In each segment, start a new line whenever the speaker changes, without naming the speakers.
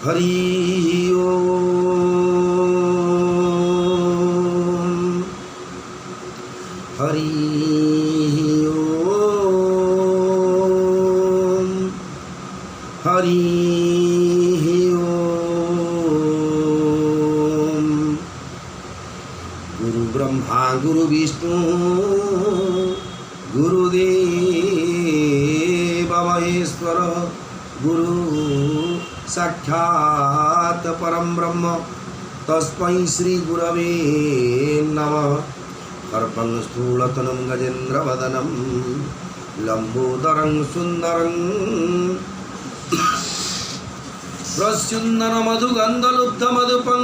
हरि ओम हरि ओम हरि ओम। गुरु ब्रह्मा गुरु विष्णु गुरुदेव महेश्वर गुरु साक्षात् परम ब्रह्म तस्मै श्री गुरवे नमः। कर्पं स्थूलतनं गजेन्द्रवदनं लम्बोदरं सुन्दरं प्रस्युन्नरमधुगन्धलुब्धमधुपं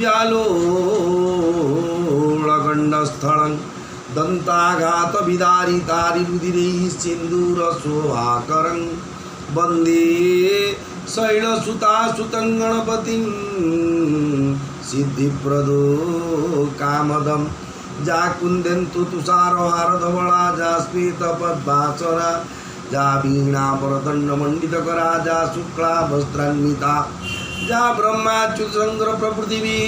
व्यालोळगण्डस्थलं दन्ताघातविदारितारिरुधिरैः सिन्दूरशोभाकरं वन्दे शैलसुतासुतं गणपतिं सिद्धिप्रदो कामदं जाकुन्देन्तु तुषारहारधवला जास्मितपद्मासना जा वीणावरदण्डमण्डितकरा जा शुक्लावस्त्रान्विता जा ब्रह्माच्युतशङ्कर प्रभृतिभिः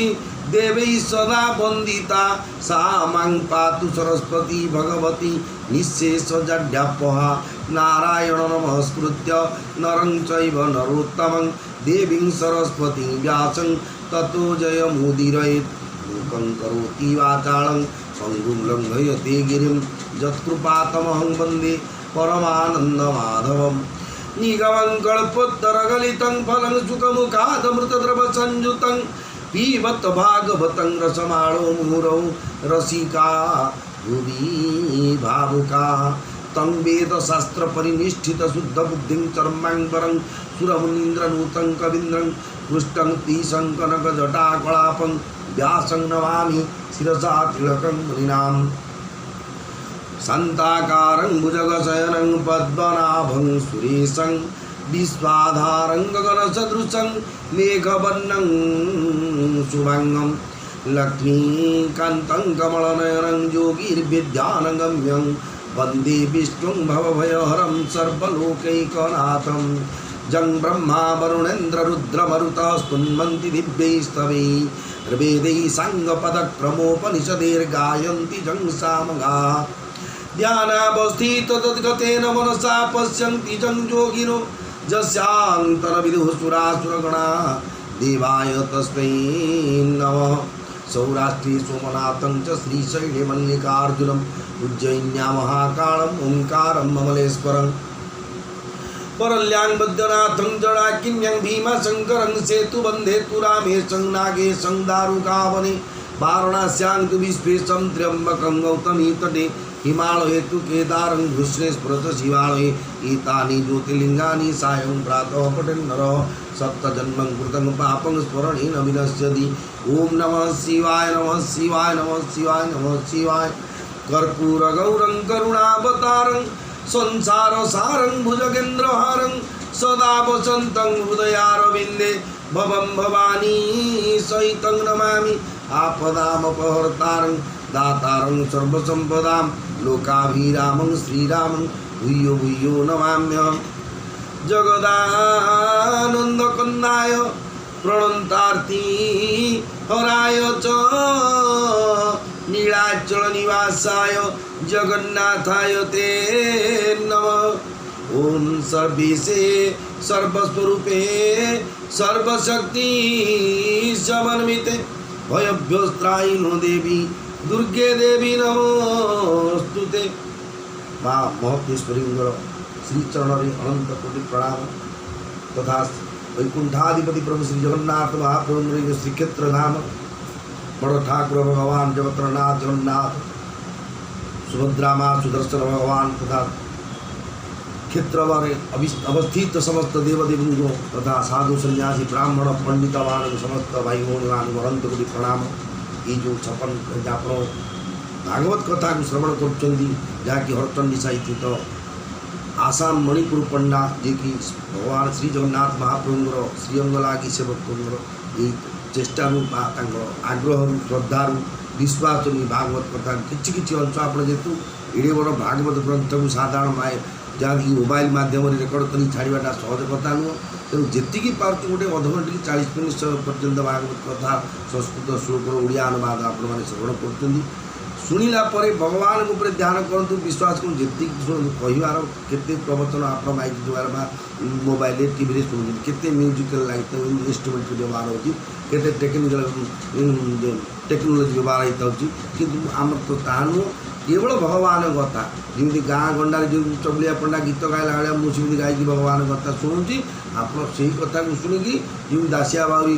देवैः सदा वन्दिता सा मां पातु सरस्वती भगवती निःशेषजाड्यापहा। नारायण नमस्कृत्य नरं चैव नरोत्तमं देवीं सरस्वतीं व्यासं ततो जयमुदीरयेत्। मूकं करोति वाचालं पङ्गुं लङ्घयते गिरिं यत्कृपातमहं वन्दे परमानन्दमाधवं। निगमं कल्पोत्तरगलितं फलं सुखमुखादमृतद्रवसंयुतं पिबत भागवतं रसमाणो मुहुरौ रसिका भुवि भावुकाः। तं वेदशास्त्रपरिनिष्ठितशुद्धबुद्धिं चर्माङ्बरं सुरमुनीन्द्रनूतं कवीन्द्रं पृष्ठं तीशङ्कनकजटाकलापं व्यासं नमामि शिरसा तिलकं मुनीनाम्। शान्ताकारं भुजगशयनं पद्मनाभं सुरेशं विश्वाधारं गगनसदृशं मेघवर्णं शुभांगं लक्ष्मीकान्तं कमलनयनं योगिर्विद्यानगम्यं वन्दे विष्णुं भवभयहरं सर्वलोकैकनाथं। जं ब्रह्मा वरुणेन्द्र रुद्रमरुतः स्तुन्वन्ति दिव्यैस्तवैः ऋग्वेदैः साङ्गपदक्रमोपनिषदैर्गायन्ति जं सामगाः। ध्यानावस्थित तद्गतेन मनसा पश्यन्ति जं योगिनो यस्यान्तरविदुः सुरासुरगणाः देवाय तस्मै नमः। सौराष्ट्रे सोमनाथं च श्रीशैले मल्लिकार्जुनम् उज्जयिन्यां महाकालं ओंकारं ममलेश्वरम्। परल्यां बद्रीनाथं जडाकिन्यं भीमाशङ्करं सेतुबन्धे तु रामेशं नागेशं दारुकावने। वाराणस्यां तु विश्वेशं त्र्यम्बकं गौतमी तटे हिमालये तु केदारं घृष्णेश्वरत शिवालये। एतानि ज्योतिर्लिङ्गानि सायं प्रातः पठेन्नरः सप्तजन्मं कृतं पापं स्मरणेन विनश्यति। ॐ नमः शिवाय नमः शिवाय नमः शिवाय नमः शिवाय। कर्पूरगौरं करुणावतारं संसारसारं भुजगेन्द्रहारं सदा वसन्तं हृदयारविन्दे भवं भवानी सहितं नमामि। आपदामपहर्तारं दातारं सर्वसम्पदां लोकाभिरामं श्रीरामं भूयो भूयो नमाम्यहं। जगदानन्दकन्दाय प्रणन्तार्ति हराय च नीलाचलनिवासाय जगन्नाथाय ते नमः। ॐ सर्वेशे सर्वस्वरूपे सर्वशक्ति समन्विते भयभ्यस्त्रायिनो देवी दुर्गे देवी नमोस्तुते। माँ महत्वेश्वरींगर श्रीचरण अनंत कोटि प्रणाम तथा वैकुंठाधिपति प्रभु श्री जगन्नाथ महाप्रभु श्रीक्षेत्र धाम बड़ ठाकुर भगवान जगत्रनाथ जगन्नाथ सुभद्रा माँ सुदर्शन भगवान तथा क्षेत्र अवस्थित समस्त देवदेवों तथा साधु सन्यासी ब्राह्मण पंडितवान समस्त भाई भौणी अनंत कोटि प्रणाम। ये जो 56 आपण भागवत कथा को श्रवण कर जहाँकि हरचंडी साहित्य आसाम मणिपुर पंडा जे कि भगवान श्री जगन्नाथ महाप्रभुर श्रीअंग लगी सेवक ये चेष्टा आग्रह श्रद्धार विश्वास भागवत कथा कि अंश आप जेहेतु एड़े बड़ भागवत ग्रंथ को साधारण जहाँकि मोबाइल माध्यम रेकर्ड कर छाड़ाटा सहज कथा नुह तेणु जी पार्टी गोटे अधघंटे कि 40 मिनिट पर्यंत भागवत कथा संस्कृत श्लोक ओडिया अनुवाद आपण मैंने श्रवण कर शुणिला भगवान उपर ध्यान करूँ विश्वास करूँ जी शुणु कहार केते प्रवचन आप माइक द्वारा मोबाइल टीवी शुणुं केते म्यूजिकल लाइट इंस्ट्रुमेंट व्यवहार होते टेक्नोलोजी व्यवहार होता हो कि आम तो ता नुह केवल भगवान कथा जमी गाँ गंडार जो चबलिया पंडा गीत गाइला भाया मुझे गायकी भगवान कथा शुणुची आप से कथा को शुणिकी जमी दासिया बाउरी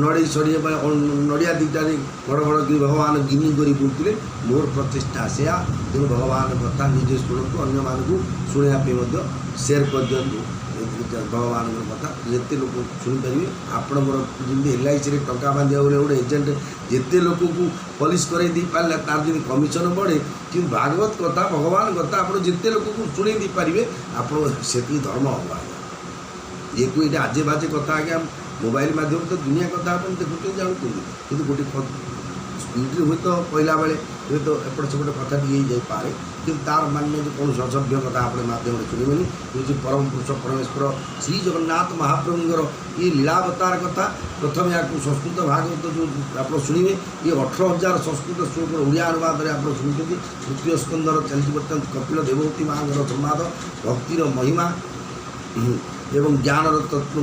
नड़े सड़े नड़िया दुटार बड़ बड़ कि भगवान गिनी कर बुलते मोर प्रचेषा से तेणु भगवान कथा निजे शुणु अन्य मानक शुणापी सेयार कर दिंतु भगवान कथा जिते लोक शुणिपारे आपण जमी LIC टंका बांधा बोले गोटे एजेंट जिते लोक को पॉलिश कर पारे तार जमी कमिशन बढ़े कि भागवत कथा भगवान कथा आप जिते लोक को शुणी पारे आप धर्म हवा ये को ये आजे बाजे कथा आज्ञा मोबाइल माध्यम तो दुनिया कथा आप देखुते जानते कि गोटे स्पीड हुए तो कहला बेले हुए तो एपट सेपट कथा जापे कि तार मान्य जो कौन असभ्य कथा आप मध्यम शुणवे हूँ परम पुरुष परमेश्वर श्री जगन्नाथ महाप्रभुंर ये लीलावतार कथा प्रथम या संस्कृत भागवत जो आप शुणे ये 18,000 संस्कृत श्लोक ओडिया अनुवाद आप शुणुंट तृतीय स्कंदर चलती बर्तमान कपिल देवहूति माँ संवाद भक्तिर महिमा एवं ज्ञान तत्व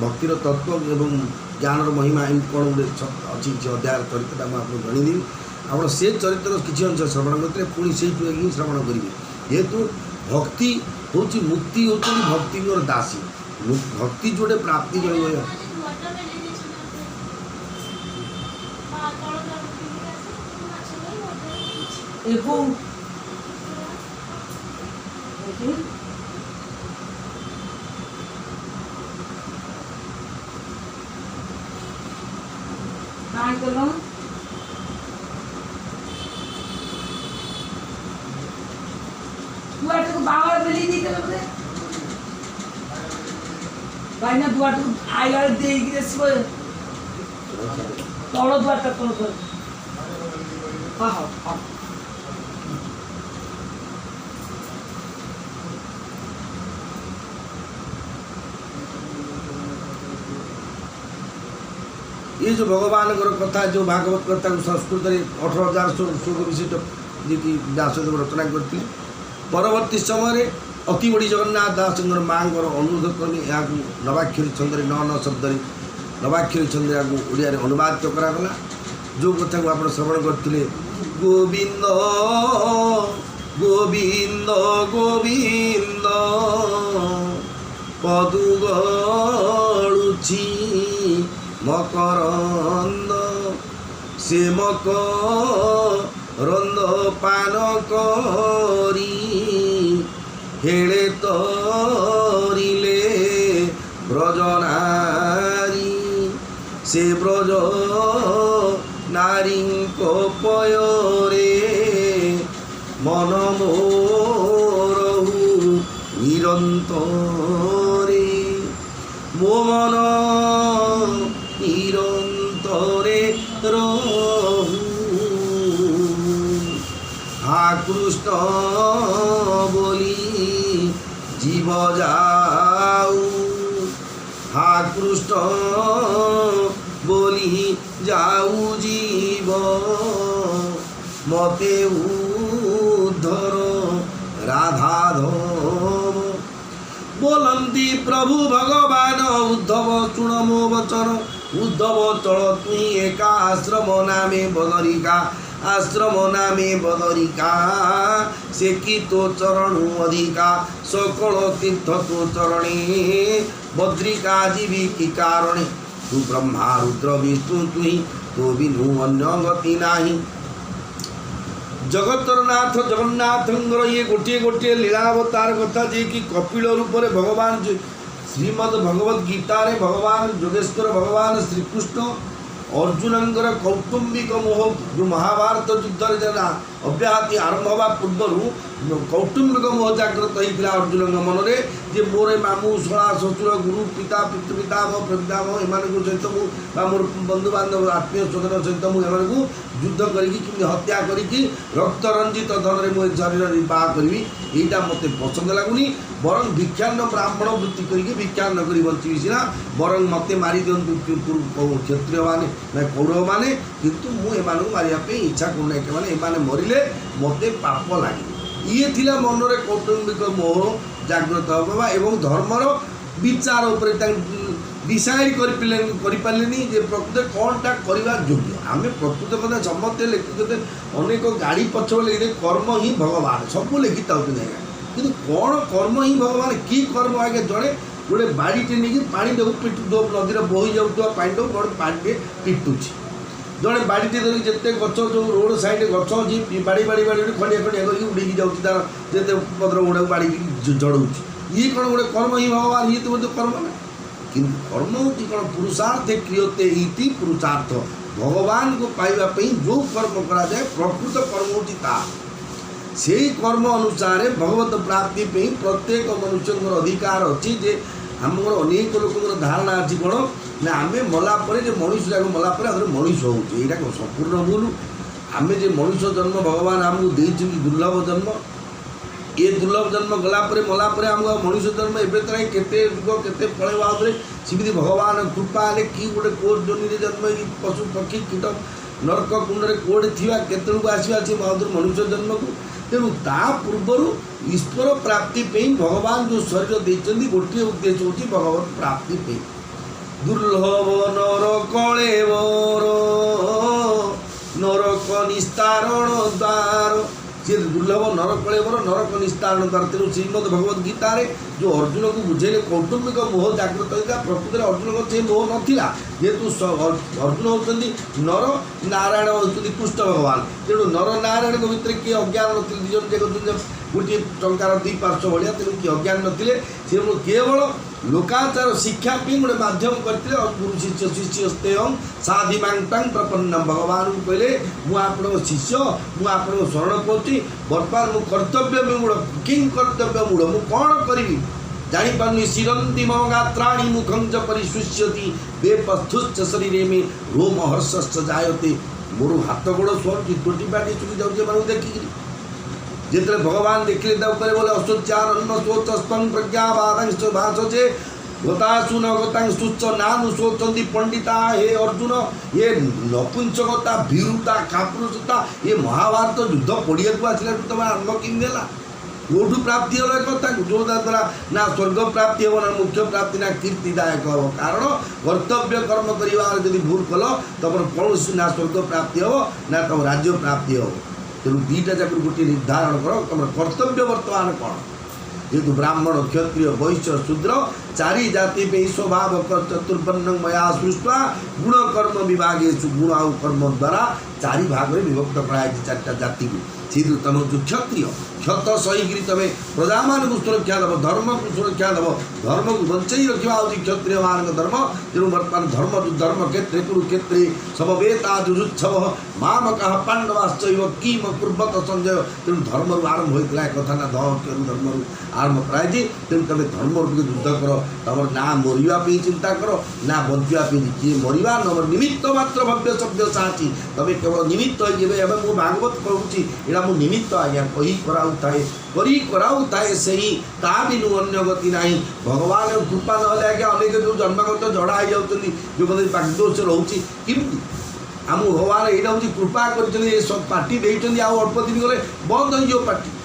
भक्तिर तत्व एवं ज्ञान महिमा एम कौन गोटे अच्छी किसी अध्याय चरित्र आपको जनईदेवी आप से चरित्र किसी अंश श्रवण करते पुणी से श्रवण करेंगे जेहेतु भक्ति हूँ मुक्ति हूँ भक्ति दासी भक्ति जोटे प्राप्ति जन
बावळ बेली दी तर बघ भाई ना दुआर तो आईआर दे गिरेस वो तोड़ दुआर तक कौन कर हाँ हाँ हाँ
ये जो भगवान कथा जो भागवत कथा संस्कृत 18,000 श्लोक विशिष्ट जी की व्यासदेव रचना करते परवर्ती समय अति बड़ी जगन्नाथ दास माँ अनुरोध क्रमे यहाँ नवाक्षरी छंद 9 शब्द नवाक्षरी छंद ओडिया अनुवाद करागला जो कथा को आप श्रवण करते गोविंद गोविंद गोविंद पदु गड़ुछि मकरंद से मकरंद पान करी हेले तरिले ब्रजनारी से ब्रज नारी पयरे मन मोरहु निरंतरे मो मन निरंतरे रहु हा कृष्ण बोली जीव जाऊ हा कृष्ण बोली जाऊ जीव मते उद्धर राधाधव बोलंती प्रभु भगवान उद्धव शुण मो वचन उद्धव चल तुई एका आश्रम नामे बदरिका आश्रम नामे बदरिका से कि तो चरण अधिका सकल तीर्थ तो चरणे बद्रिका जीवी की कारणे तू ब्रह्मा रुद्र विष्णु तुई तो बिनु अन्य गति नाही जगतर नाथ जगन्नाथ ये गोटे गोटे लीलावतार कथा जे कि कपिल रूप में भगवान श्रीमद भगवद गीता रे भगवान जोगेश्वर भगवान श्रीकृष्ण अर्जुन कौटुंबिक मोह जो महाभारत युद्ध अव्याहति आरंभ होगा पूर्वर कौटुंबिक मोह जागृत होता अर्जुन मन में जे मोर मामू शला शशुर गुरु पिता पितृपितामह प्रपितामह एम सहित मोर बंधु बांधव आत्मीय स्वजन सहित मुझे युद्ध करके हत्या करके रक्त रंजित धन में मुझे शरीर निर्वाह करी यहाँ मत पसंद लगुनि बरं भिक्षान्न ब्राह्मण वृत्ति करके भिक्षा न कर बची सीना बरं मत मारी दिंतु क्षत्रिय मैंने कौरव मैंने किंतु मुझे मारे इच्छा करूना मैंने मरिले मत पाप लगे ये थिला मनरे कौटुंबिक मोह जागृत होगा एवं धर्मर विचार डिसाइड कर प्रकृत कौनटा करवा योग्य आम प्रकृत कथा समस्ते लिखते अनेक गाड़ी पछ लिखते कर्म ही भगवान सब लिखी था कि कौन कर्म ही भगवान कि कर्म आगे जड़े गोटे बाड़ीटे नहीं पानी देखो पिटु नदी बोही जाऊा पानी देखो गोटे पानी पिटुची जड़े बाड़ीटे धर जिते गच जो रोड साइड गच अच्छी बाड़ी बाड़ी बाड़ी खंडिया खंडिया करके उड़ी जाऊँ तार जिते पत्र गुड़ा बाड़ी जड़ाऊँ ये कौन गोटे कर्म ही भगवान ये तो कर्म ना कि कर्म हूँ कौन पुरुषार्थ क्रियते इति पुरुषार्थ भगवान को पाइबापी जो कर्म करा जाए प्रकृत कर्म हूँ से कर्म अनुसार भगवत प्राप्ति प्रत्येक मनुष्य अधिकार अच्छी जे आमर अनेक लोक धारणा अच्छी कौन ना आम मलापर मनुष्य जाक मलापर मनुष्य होगा संपूर्ण भूल आम जे मनुष्य जन्म भगवान आमको देती दुर्लभ जन्म ये दुर्लभ जन्म गलापर मलापर आमको मनुष्य जन्म एवं तो केते युग केते पलैब भाव सेमती भगवान कृपा हेल्ले कि गोटे कोट जनी जन्म पशु पक्षी कीट नरक कुंडे कोड़े थी केत आसवा से मनुष्य जन्म को तेणु ता पूर्वर ईश्वर प्राप्ति भगवान जो शरीर देते गोटे उद्देश्य हूँ भगवत प्राप्ति दुर्लभ नर कलेवर नरक निस्तारण द्वार सी दुर्लभ नर कलेवर नरक निस्तारण द्वार तेणु श्रीमद भगवद गीतार जो अर्जुन को बुझेले कौटुंबिक मोह जागृत होता प्रकृत अर्जुन को से मोह नाला जेहेतु अर्जुन होती नर नारायण होती कृष्ण भगवान तेणु नर नारायण भितर किए अज्ञान नी दिजन देखते गोटे टंकार दुई पार्श्व भाया तेणु किए अज्ञान नथिले से केवल लोकाचार शिक्षा गोटे मध्यम करते गुरु शिष्य शिष्यस्ते साधिमांग प्रपन्न भगवान को कहले मुझे शिष्य मुझे शरण पाँच बर्तमान मो कर्तव्य मूढ़ किं कर्तव्य मूढ़ मु कौन करी जापारे शिरंती मम गात्राणी मुखम च परिशुष्यति बेपस्थुश्च शरीर में रोम हर्षश्च जायते मोर हाथ गोड़ शुणुची टोटी पाटी चुकी जाऊँ देखिक जिते भगवान देखिले बोले अशोचारन्न शोचस्तंग प्रज्ञावादंश भाषे गतासु न गतांशुच्च नानु शोचंती पंडिता हे अर्जुन ये नपुंसकता भीरुता कापुरुषता ये महाभारत युद्ध पड़िया को आसला तुम आरंभ किला कौटू प्राप्ति हल कथा जो द्वारा ना स्वर्ग प्राप्ति हम ना मुख्य प्राप्ति ना कीर्तिदायक हम कारण कर्तव्य कर्म कर भूल कल तुम कौन ना स्वर्ग प्राप्ति हम ना तुम राज्य प्राप्ति हम तेणु दीटा जाक गोटे निर्धारण कर तुम कर्तव्य बर्तमान कौन जेहेतु ब्राह्मण क्षत्रिय वैश्य शूद्र चारि जाति स्वभाव चतुर्पन्न मया सृष्टा गुण कर्म विभागे गुण आउ कर्म द्वारा चारि भाग में विभक्त कराई चार्टा जाति को से तुम जो क्षत्रिय क्षत सहीकि तुम प्रजा मान को सुरक्षा दब धर्म को सुरक्षा दब धर्म को बंचाई रखा हूँ क्षत्रिय मान धर्म तेणु बर्तमान धर्म धर्म क्षेत्र कुरुक्षेत्र समवेताजुत्सव मामक पांडवाश्च किम पूर्वत संजय तेणु धर्म आरंभ होता है कथा ना दहत्यु धर्म आरंभ कराई तेणु तुम धर्म रूपे युद्ध कर तुम ना मरवाई चिंता कर ना बचापी किए मरवा न निमित्त मात्र भव्य सभ्य साची तुम केवल निमित्त हो मो भागवत कहूँ यहाँ मो निमित्त आज्ञा कही कराऊए से ही ता बिनु अन्य गति ना भगवान कृपा ना आज्ञा अनेक जो जन्मगत जड़ा हो जाती जो बागदोष रोचे किमती आम भगवान यहाँ हूँ कृपा कर पार्टी देते अल्प दिन गले बंद हो पार्टी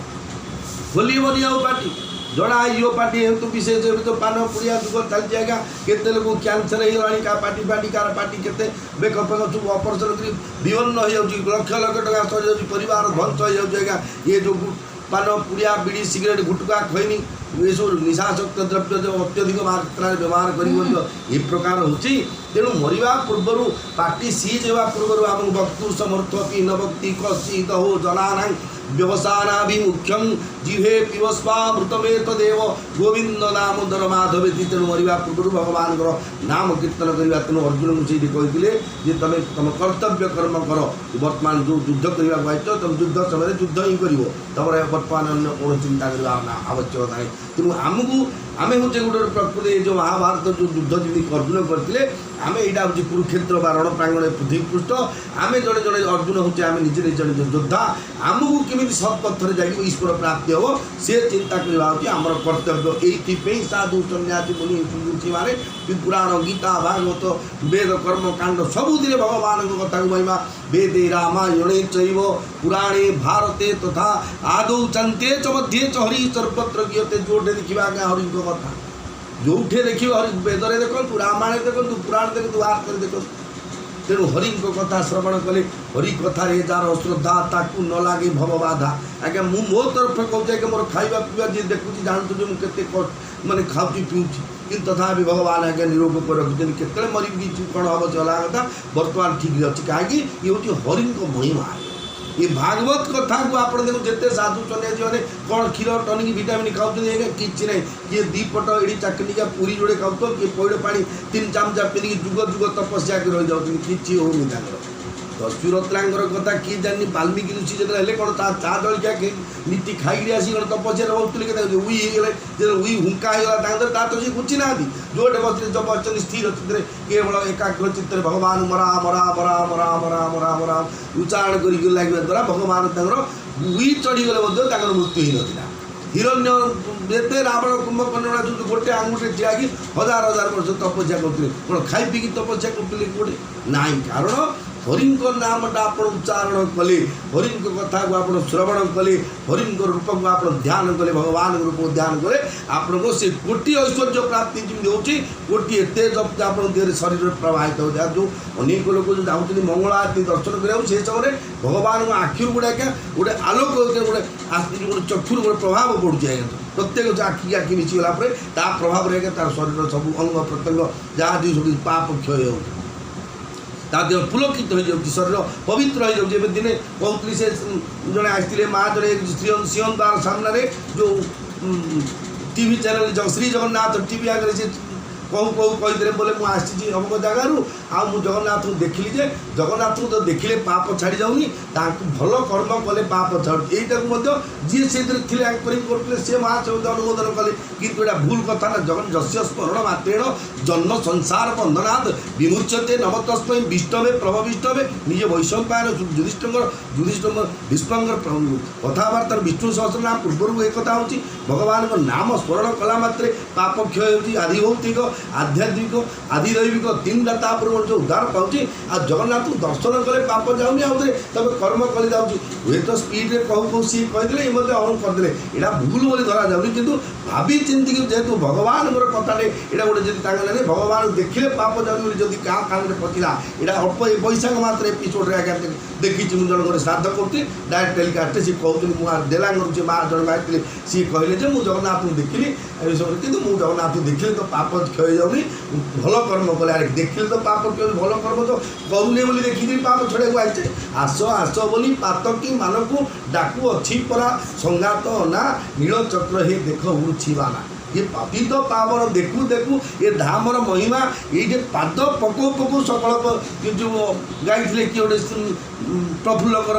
खोलबनी आउ पार्टी जड़ा हो पार्टी हेतु विशेष तो पान पुड़िया जुग चलती आज्ञा केते लोग कैंसर हो क्या पार्टी पार्टी कार पार्टी केते बेक फेक सब ऑपरेशन कर विवन्न हो जाऊँगी लक्ष लक्ष टका सर जाऊँगी परिवार ध्वंस हो जाऊँगी आज्ञा ये जो पान पुड़िया बीड़ी सिगरेट गुटका खैनी ये सब निशाशक्त द्रव्य जो अत्यधिक मात्रा व्यवहार कर ये प्रकार होची तेणु मरिबा पूर्वर पार्टी सीज होगा पूर्वर आम वक्तु समर्थ कि न भक्ति कसित हो जनाना व्यवसानाभिमुख्यम जिहे पिबस्वामृतमे तदेव गोविंद नाम दर माधवे तेणु मरिबा पूर्व भगवान नाम कीर्तन करवा तेणु अर्जुन को से कहते तुम तुम कर्तव्य कर्म कर वर्तमान जो युद्ध करने आइछ तुम युद्ध समय युद्ध ही कर तुम बर्तमान अन्य कौन चिंता करवा आवश्यकता नहीं तेणु आमको आम हूँ गोटे प्रकृति जो महाभारत जो युद्ध जमी अर्जुन करते आम यहाँ हूँ कुरुक्षेत्र बा रण प्रांगण पृथ्वीपृष्ठ आम जड़े जड़े अर्जुन हूँ आम निजे निजे योद्धा आमको केमी सत्पथर जाइए ईश्वर प्राप्ति हम सी चिंता करवा आमर कर्तव्य ये साधु सन्यासी मुनि ऋषि माने पुराण गीता भागवत वेद कर्म कांड सबुदिन भगवान कथा महिमा वेदे रामायणे चैव पुराणे भारते तथा आदौ चंते च मध्ये च हरि सर्वत्र गीयते जोटे देखा हरि कथा जोठे देखिए हरि वेदरे देखु रामायण देखु पुराण देखु आर्थ देखु तेणु हरि कथा श्रवण कले हरि कथार जार श्रद्धा ताकू न लगे भवबाधा आज्ञा मु मो तरफ कहूँ कि मोर खाଇବା पीवा जी देखुची जानते मुझे माने खाऊँ पीऊँच कि तथापि भगवान आज्ञा निरोग कर रखिए केतले मरी कौन हम चला कथा बर्तमान ठीक अच्छी कहीं ये हूँ हरि महिमा ये भागवत कथा को आप देखो जिते साधु सन्यासी मैंने कौन क्षीर टनिक भिटामिन खाऊँ कि ना किए दीपट एड़ी चाकनिका पूरी जोड़े खाऊ किए पैड़ पा 3 चामचा पिंधिक जुग जुग तपस्या कर रही जाऊँ कि होनी दस्युरत्रांगर कथा किए जानी वाल्मीकि ऋषि जो है कौन चा जलिया नीति खाई आसी कौन तपस्या बहुत उई हो उई हुंका होगा तो सी बुझी ना जोटे बस जब अच्छे स्थिर चित्रे केवल एकाग्र चित्त भगवान मरा मरा मरा मरा मरा मरा मरा उच्चारण कर लगे द्वारा भगवान उई चढ़ीगले मृत्यु ही नाला हिरण्य एते रावण कुंभकर्ण जो गोटे आंगुठे ठिया कि हजार हजार वर्ष तपस्या करते कौन खाई पी तपस्या करते गोटे ना कारण हरि नामटा आप उच्चारण कले हरि कथा को आप श्रवण कले हरि रूप को आप ध्यान कले भगवान रूप ध्यान कले आपको से कोटि ऐश्वर्य प्राप्ति जमी होती कोटि तेज आप शरीर प्रवाहित हो जाए जो अनेक लोग जो जाऊँच मंगल आरती दर्शन कराया से समय भगवान आखिर गुड़ा गोटे आलोक गोटे चक्षुर गोटे प्रभाव पड़ुचे प्रत्येक आखि आखि मिशीगला प्रभाव तार शरीर सब अंग प्रत्यंग जहाँ सब पाप क्षय हो तादेह पुलकित हो जाऊँगी शरीर पवित्र हो जाऊँगी दिने कहती से जड़े आसते माँ जड़े सिंह द्वार सामने जो TV channel Shri Jagannath TV आगे से कहूँ कहूँ कहीदे बोले मुझे अमुक जगार आउ जगन्नाथ को देखिली जे जगन्नाथ को तो देखिले पाप छाड़ी जाऊनी भल कर्म कले पाप छाड़ यहीटा जी से एंकरिंग करते सी महाचौद अनुमोदन कले किंतु यहाँ भूल कथा ना जगन जस्य स्मरण मात्रेण जन्म संसार बंधनाथ विमुच्यते नम तस्मै विष्णवे प्रभ विष्णवे निजे वैशंपायन युधिष्ठिर भीष्मंगर कथबार्ता विष्णु सहस्र नाम पूर्व एक कथा होची भगवान नाम स्मरण कला मात्रे पाप क्षय होती आदि भौतिक आध्यात्मिक आदिदैविक 3 दाता जो उद्धार पाँच आ जगन्नाथ को दर्शन कले पाप जाऊनी आउे तब कर्म कले जाऊँगी हुए तो स्पीड्रे कहूँ कहूँ सी कहीदे ये अहम करदे यहाँ भूल बोली धरा जाऊनी कितु भावी चिंतिक जेहेतु भगवान मोर कथाटे यहाँ गोटे जी भगवान देखिले पाप जाऊनी जब क्या कान में पचिला यहाँ अल्प वैशाख मात्र एपिसोड आज्ञा देखी मुझे जन गोटे श्राद्ध करुँगी डायरेक्ट टेलिकास्ट सी कहते मुझे देलांग माँ जन आए सी कहले मुझे जगन्नाथ को देखिली कि मुझे जगन्नाथ को देखिले तो पाप क्षय जाऊनी भल कर्म कले देखिले तो पाप क्षय भल कर्म तो करूने बोली देखी पाप छड़े आइचे आस आस बोली पातकी मानक डाकू अच्छी परा संगात ना नील चक्र हे देख उड़ीबाना ये पापी तो पावन देखू देखू ये धामर महिमा ये पाद पकौ पकौ सकल जो गाई किए गोटे प्रफुल्लकर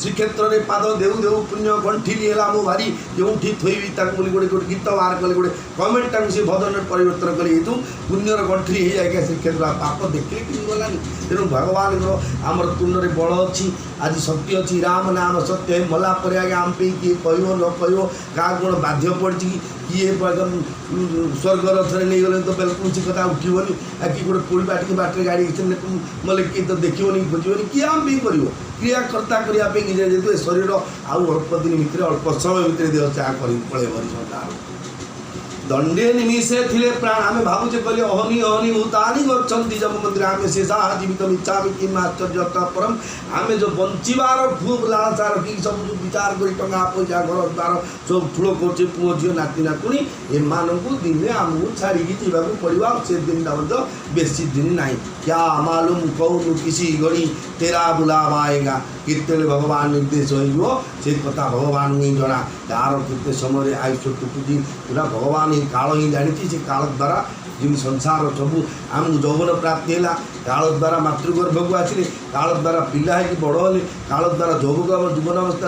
श्रीक्षेत्र में पाद देऊ देऊ पुण्य गंठिली है मो भारी जो थोबी बोली गोटे गोटे गीत बाहर कले गोटे कमेंट से भजन परिवर्तन कले ये पुण्यर गंठिली है आज्ञा श्रीक्षेत्र पाप देखिले कि गलानी तेणु भगवान आमर तुंड में बल अच्छी आज शक्ति अच्छी राम नाम सत्य है मला पर आज्ञा आम पे किए कह न कह क्या कौन बाध्य पड़ी किए स्वर्ग रथरे नहीं गले तो बिल्कुल सी कथा उठिबनी कि गोटे पुल बाटी बाटे गाड़ी मतलब किए तो देखनी खोजनी किए आम भी कर क्रियाकर्ता करने जेहतु शरीर आउ अल्प दिन भितर अल्प समय भितर देह चाह कर पलैब दंडे निमिषे थिले प्राण आमे भावुचे कहले अहनि अहनि भूतानि गच्छन्ति जब मंदिर आमे शेषा जीवित इच्छामि किम आश्चर्य परम आमे जो बंचिबार खूब लालसा रखी सब विचार करी टंगा पैसा घर द्वार सब ठुलो करछे पुओ झियो नाती नातुणी एमानकु दिने आमु छाड़ी जीवाकु पड़िबा से दिन दा बेसी दिन नाही क्या मालूम कौन किसी घड़ी तेरा बुलावा आएगा कितने भगवान निर्देश हो से कथा भगवान ही जना तार कितने समय आयुष टुकुची पूरा भगवान ही काल ही जानी से काल द्वारा जिन संसार सबू आमको यौवन प्राप्ति है काल द्वारा मातृगर्भ को आसिले काल द्वारा पिला है कि बड़ हेले काल द्वारा यौवक जीवन अवस्था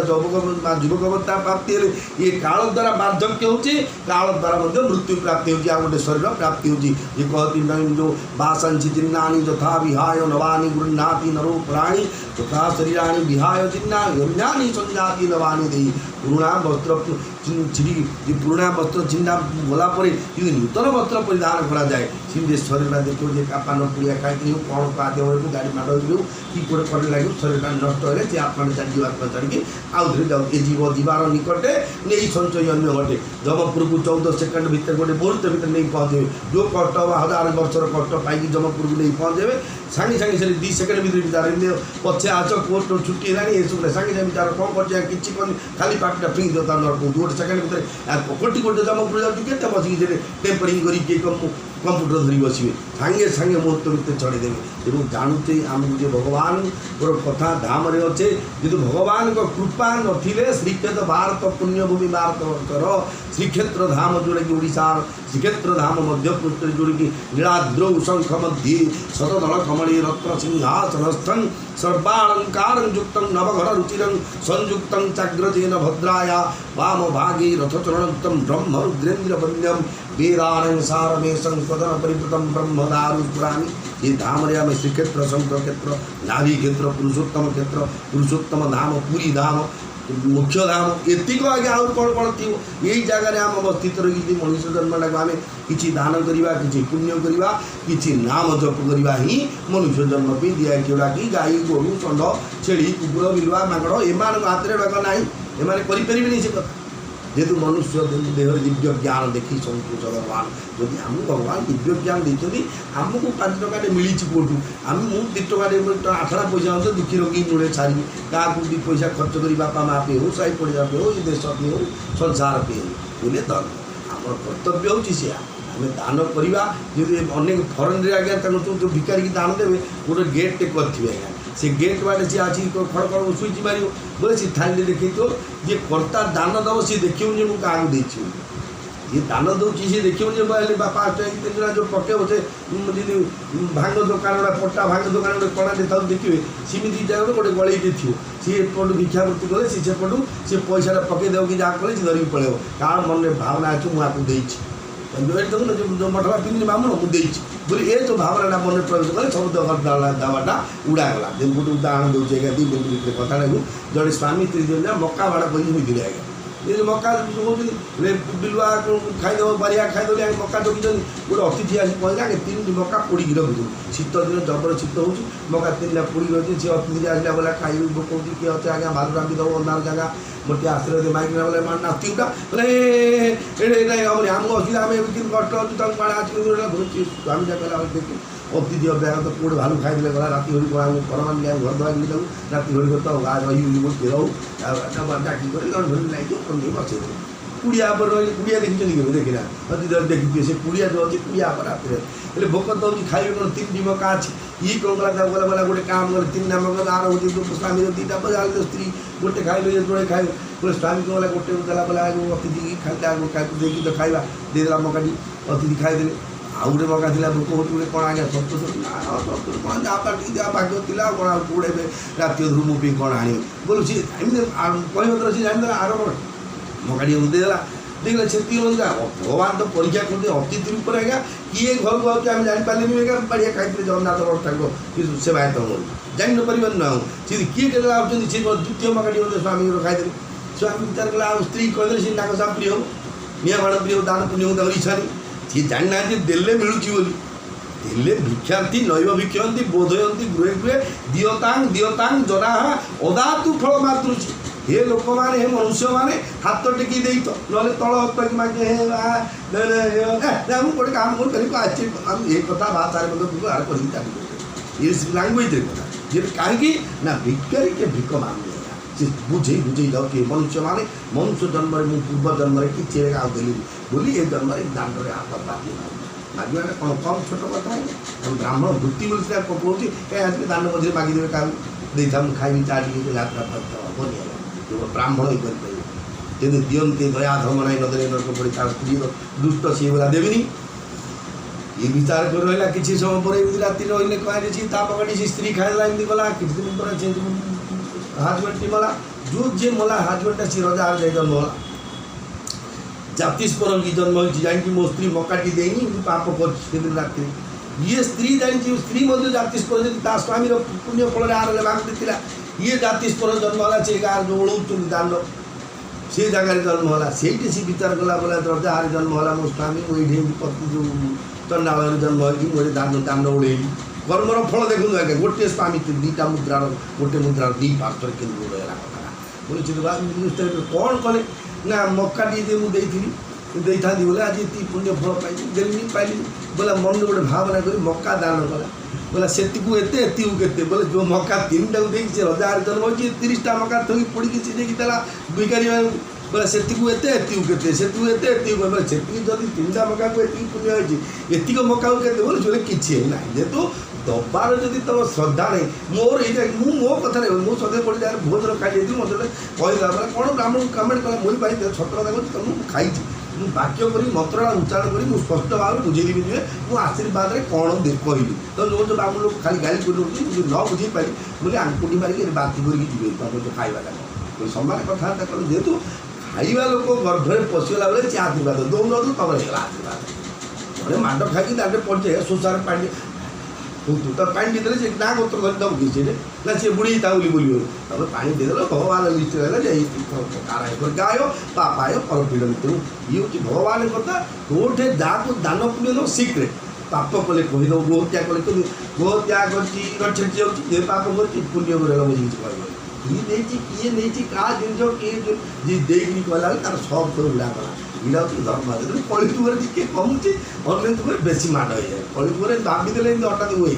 युवक अवस्था प्राप्ति है ये काल द्वारा वार्धक्य होची काल द्वारा मृत्यु प्राप्ति होची आ गोटे शरीर प्राप्ति होची ये कहती नहीं जो बासंसी चिन्नानी यथा विहाय नवानी गृह्णाति नरो प्राणी तथा शरीराणी विहाय चिन्नानी अन्यानि संजाति नवानी देई पुराणा वस्त्र छिड़ी पुराणा वस्त्र छिन्ना गला नूतन वस्त्र परिधान करा जाए सीधे शरीर देखो जे पान पुड़िया खाई कौन आदि गाड़ी माड़ हो कि गोटे कर लगे शरीर नष्ट है से आत्मा चढ़ी आत्मा चढ़ी आउ थे जाऊ जीव जीवार निकटे नहीं संचय अन्य घटे जमपुर को 14 सेकेंड भितर गोटे मुहूर्त भितर नहीं पहुँचे जो कष्ट 1000 वर्षर कष्ट पाई जमपुर को नहीं पहुँचे सागे सागे से 2 सेकेंड भितर विचार पछे आच कोर्ट छुट्टी है ये सब सागे सागे विचार कौन कर किसी खाली पार्टा फ्री देता नरक गोटे सेकेंड भितर कोटी कोटी जमपुर जाऊँ के बसिक टेम्परिंग कर कंप्यूटर धरी बसवे सागे सागे मुहूर्त भितर चढ़ीदेवे तेणु जानूचे आमको जो भगवान कथा धाम रे अच्छे जो भगवान को कृपा नथिले श्रीक्षेत्र भारत पुण्यभूमि भारत श्रीक्षेत्र धाम जोड़ा कि ओडिशार श्रीक्षेत्र धाम मध्य पृष्ठ जोड़ी कि नीलाद्रौ शंख मध्ये शतदल कमले रत्न सिंहासनस्थं सर्वालंकार युक्त नवघर रुचिरं संयुक्त चाग्रजेन भद्राया वाम भागे रथचरणयुक्तं ब्रह्म रुद्रेन्द्र वन्द्यम वेदानं सारमेशं सदन परिवृतं ब्रह्मदारुपुराणि ये धाम रे आम श्रीक्षेत्र शंकर क्षेत्र नाभि क्षेत्र पुरुषोत्तम धाम पुरी धाम मुख्य धाम एतिक आगे आउ कौन कौन थी यही जगह आम अवस्थित रही मनुष्य जन्म लगा आम कि दान करवा कि पुण्य करवा कि नाम जप करवा ही मनुष्य जन्म भी दिया जोड़ा कि गाई गोरु षंड छेड़ी कुकुर बिलुआ मागड़ एम हाथ में डग ना एम करें से कथा जेहेतु मनुष्य देह दिव्य ज्ञान देखी संतोष भगवान जदि आमको भगवान दिव्य ज्ञान देखते आमको 5 टका मिली कौटू आम 2 टका 8 पैसा हो दुखी रोगी मुड़े छाड़ी क्या 2 पैसा खर्च कर बापा माँ पे हो साई पड़िया पे हो देश पे हो संसार पे हो बोले धर्म आम कर्तव्य हो आम दान करवा जो अनेक फरेन रे आज्ञा जो भिकारी की दान देवे गोटे गेट करेंगे आज्ञा से गेट बाटे सी आज खड़ खड़ सुईच मार बोले सी थाली देखी तो जी कर्ता दान दब सी देखिए मुझे क्या देखी ये दान दूसरी सी देखिए बापा 5 टा जो पकेब से भांग दुकान पट्टा भांग दुकान गोटे कणा देता देखिए सीमित जगह गोटे गलैटे थी सी एपटू भिक्षावृत्ति कले सी सेपटू सी पैसा पकईदेव कि जहाँ कले धरिकी पड़े कारण मन में भावना अच्छे मुझे देती जो मठवा पिंधि बामन मुझे बोले ये जो भावना मन में प्रवेश कले सब दबाटा उड़ागला गोटे उदाहरण दूसरे आज्ञा 2 मिनट कथा जड़े स्वामी स्त्री जो मक्का भाड़ा कहीं होते आज्ञा ये जो मक्का कहते बिलुआ खाईदेव बारिया खाईदे आगे मक्का जगीन गोटे अतिथि आसी कहले आगे 3 मक्का पोड़ी रखुଛୁ शीत दिन जबर शीत हो मक्का 3टा पोड़ी रखी सी अतिथि आसला बोला खाई भोक होती किए अच्छे आज्ञा भात रांधि दब अंधार जगह मोटे आश्रय दे माइक बोले मान नाती उठा बोले हम आम असुविधा आम कष्ट अच्छी पाने आसी स्वामी जा कहला देखिए अतिथि अभ्यास तो कौटे भालू खाईदे गला राति घड़ी परमान लिया घर द्वारा गली राति घड़ी कर रही डाकी कर बचे कुड़िया पर कुड़िया देखी देखना अतिथि देखी से कुड़िया जो अच्छे कुड़िया पर रात बोले भोक तो खाइए कौन 3 मक्का अच्छी ये कौन गला बोला बोला गोटे काम कर 3 मक्का आर हो स्वामी 2टा बजा स्त्री गोटे खाइल जोड़े खाए बोले स्वामी को गला गोटे देला बोला अतिथि खाइला देखी तो खाଇବା देदेला मक्काटी अतिथि खाईदे आउ गोटे मक्का था भोक हो कौन आज्ञा सतुर कौन जहाँ भाग्य थी कौन कौड़े राति अधर मुझे कौन आनी बोलू सी कहते सी जान आर मक्काटी देदेला देखिए से भगवान तो परीक्षा करते अतिथि पर आज्ञा किए घर को आम जापारे आज्ञा बढ़िया खाई जगन्नाथ बड़ सेवायत हो जान नपर ना सी किए के सी द्वितीय मक्काटी स्वामी खाईदे स्वामी विचार कला स्त्री कहते सी नाक साफ प्रिय हो निया बाण प्रिय दान पुण्य हो इच्छा नहीं सी जाना देले मिलूँ देले भिक्षार्थी नैव भिक्षंती बोधयंती गृहे गृहे दियतांग जरा अदातु फल मातृ हे लोक मैंने हे मनुष्य मैंने हाथ टेकी दे तो ना तल हाथ मागे गोटे काम कर ये कथा भाषा व्यवहार कर लांगुएज कथा जे कहीं ना भिकारी के भिक मांगे से बुझे बुझे जाऊे मनुष्य मैंने मनुष्य जन्म में पूर्व जन्म में किसी देली बोली ये जन्म दांड में हाथ बाकी मागे कौन कम छोट कथा है ब्राह्मण वृत्ति बोलते कहूँ कहीं दान मझे मागिदे क्या देता खाई चाटी यात्रा हबनी ब्राह्मण ही कर दियंते दया धर्म नाई नदे नर्क पड़ी तार स्त्री दुष्ट सी बोला देवी ये विचार कर रहा किसी समय पर राति रही कहे पकड़ी से स्त्री खाइला एमती गला किसी दिन पर चेंज हजबैंड टी मला जो जे मला हजबैंड सी रजा जन्म होला जातिस्पर की जन्म होती जाकि मो स्त्री मकाटी देनी पाप कर राति ये स्त्री जानी स्त्री जातिस्पर जब स्वामी पुण्य फल आर लेवा ये जातिस्पर जन्म है से गाँव जो ओढ़ दान से जगह जन्म है से विचार कला बोला रजार जन्म है मो स्वामी मुझे जो चंडाल जन्म है मुझे दान दान ओढ़े कर्मर फल देखूँ आगे गोटे स्वामी दुईटा मुद्रार गोटे मुद्रार दी पार्श्वर केन्द्र रहा कथा बोले कौन कले ना मक्काटी जे मुझे था बोले आज ये पुण्य फल पाई देनी पाइली बोला मन गोटे भावना कर मक्का दान कला बोला से एत बोले जो मक्का तीन टाक से हजार जन्म हो 30टा मक्का थोड़ी पड़ी सीधे देला भिखारी बोला से एत से बोले से जब 3टा मक्का को एत पुण्य होती एतिक मक्का के बोले बोले किसी ना जेहेतु दबार जब तुम श्रद्धा नहीं मोर ये मो कथा नहीं मुझे सदैव पड़ी जाए बहुत थर खाई मत कहला बोला कौन ब्राह्मण कमेंट कला मुझे भाई सत कथा कहूँ तुम खाई वाक्य कर मंत्रा उच्चारण कर स्पष्ट भाव बुझेदी जे मुझे आशीर्वाद में कौन कहली तो जो जो ब्राह्मण लोग खाली गाली कर न बुझे पारि बोले आंकुटी मारिक बाती कर खाइबा सामान कथबार्ता कल जेहेतु खाइबा लोक गर्भ में पशिगला बेले सी आशीर्वाद दौन तुम आशीर्वाद माड खाई दाटे पड़ जाए शोषार पानी तू तो पानी देदेले से ना गोत्र धरी दब किसी ना सी बुढ़ी था बोली बोल तब पानी देदेल भगवान लिस्ट रहा गाय पाप आय पर पीड़न तेणु ये हूँ भगवान कथा गोटे जहाँ दान पुण्य दो सिक्रेट पाप कले कहीद गोहत्या कले गोहत्या कर पाप कर पुण्य कर मुझे किए नहीं क्या जिन किए देखी कहला तार सब तो उड़ा कला इला हूँ धर्म कलिजुगर टे कमुचे अन्य जुगर बेसी माड़ हो जाए कलिजुगर भाविदे हठात हुए